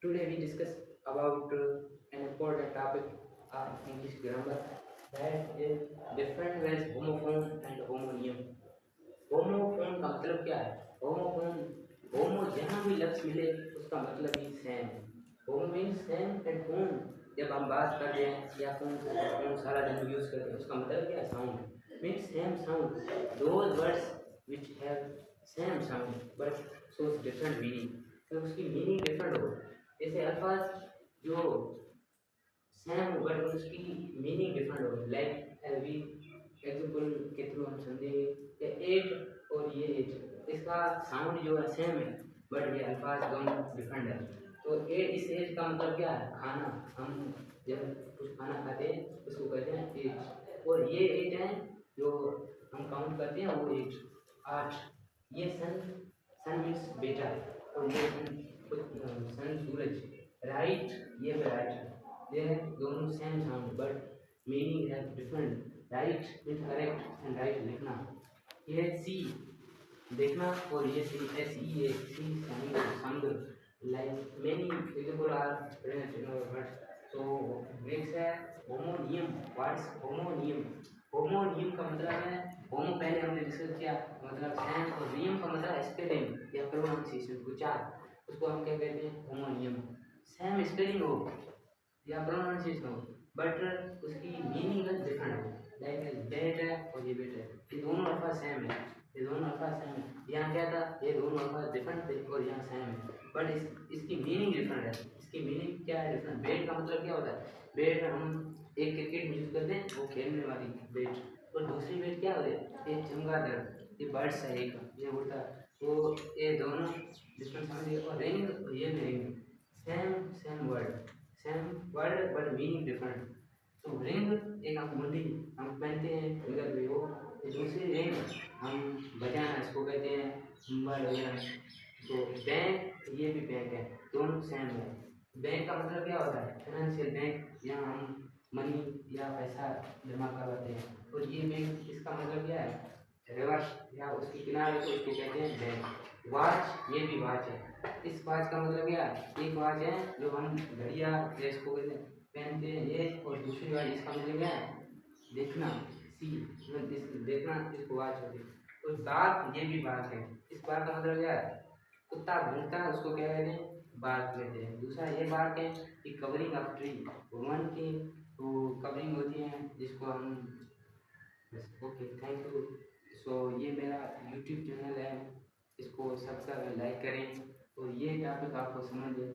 Today we discuss about an important topic of English grammar, that is different as homophone and homonym. Homophone का मतलब क्या है? Homophone, होमो जहाँ भी लफ्ज मिले उसका मतलब ही same. Homo means same and phone जब हम बात कर रहे हैं या फोन सारा दिन यूज करते हैं उसका मतलब क्या है? Sound means same sound. Those words which have same sound but shows different meaning, तो उसकी मीनिंग डिफरेंट हो। जैसे अल्फाज जो सेम हो बट उसकी मीनिंग डिफरेंट हो, लाइक वी एग्जाम्पल के थ्रू हम समझेंगे। एट और ये एट, इसका साउंड जो है सेम है बट ये अल्फाज दोनों डिफरेंट है। तो एट, इस एज का मतलब क्या है? खाना। हम जब कुछ खाना खाते हैं उसको कहते हैं एट, और ये एट है जो हम काउंट करते हैं वो एट, आठ। ये सन, सन मीन्स बेटा, और ये सन सूरज। राइट, ये भी राइट है। ये दोनों सेम साउंड बट मीनिंग है different. Right means correct and right लिखना। ये सी देखना, और ये C S E A C समुद्र। Like many example are present in our words. तो नेक्स्ट है होमोनियम। What is होमोनियम? होमोनियम का मतलब है, होमो पहले हमने डिस्कस किया मतलब सेम, और नियम का मतलब स्पेलिंग या प्रोनाउंसिएशन उच्चार, उसको हम क्या कहते हैं? होमोनियम। सेम स्पेलिंग हो या प्रोनाउंसिएशन हो बट उसकी मीनिंग डिफरेंट हो। लाइक बेट है और ये बेट है, ये दोनों अल्फाज सेम है, ये दोनों अल्फाज सेम है। यहाँ क्या था? ये दोनों अल्फाज डिफरेंट थे और यहाँ सेम है बट इसकी मीनिंग डिफरेंट है। इसकी मीनिंग क्या है? डिफरेंट। बेट का मतलब क्या होता है? बेट हम एक क्रिकेट में यूज करते हैं, वो खेलने वाली बेट, और दूसरी बेट क्या होती है? ये चमगादड़, ये बर्ड्स है, एक ये उड़ता है। तो ये दोनों डिफरेंट समझिए। और रिंग, ये भी ring, same same word, same word but meaning different. तो रिंग एक हम मुंडी हम पहनते हैं फिंगर पे हो, तो दूसरी रिंग हम बजाना इसको कहते हैं मोबाइल वगैरह। तो बैंक, ये भी बैंक है, दोनों सेम है। बैंक का मतलब क्या होता है? फाइनेंशियल बैंक, यहाँ हम मनी या पैसा जमा करवाते हैं। और ये बैंक, इसका मतलब क्या है? रिवर्स या उसके किनारे को इसको कहते हैं बैंक। वॉच, ये भी वॉच है। इस वॉच का मतलब क्या है? एक वॉच है जो हम घड़िया ड्रेस को कहते हैं पहनते हैं ये, और दूसरी वॉच इसका मतलब क्या है? देखना, सी मतलब देखना, इसको वॉच होती है। और बाघ, ये भी बाघ है। इस बाघ का मतलब क्या है? कुत्ता भूखता है उसको क्या कहते हैं? बाघ कहते हैं। दूसरा ये बाघ है कि कवरिंग ऑफ ट्री, भगवान की तो कवरिंग होती है जिसको हम। Okay, thank you. सो ये मेरा यूट्यूब चैनल है, इसको सब्सक्राइब लाइक करें, और ये टॉपिक आपको समझ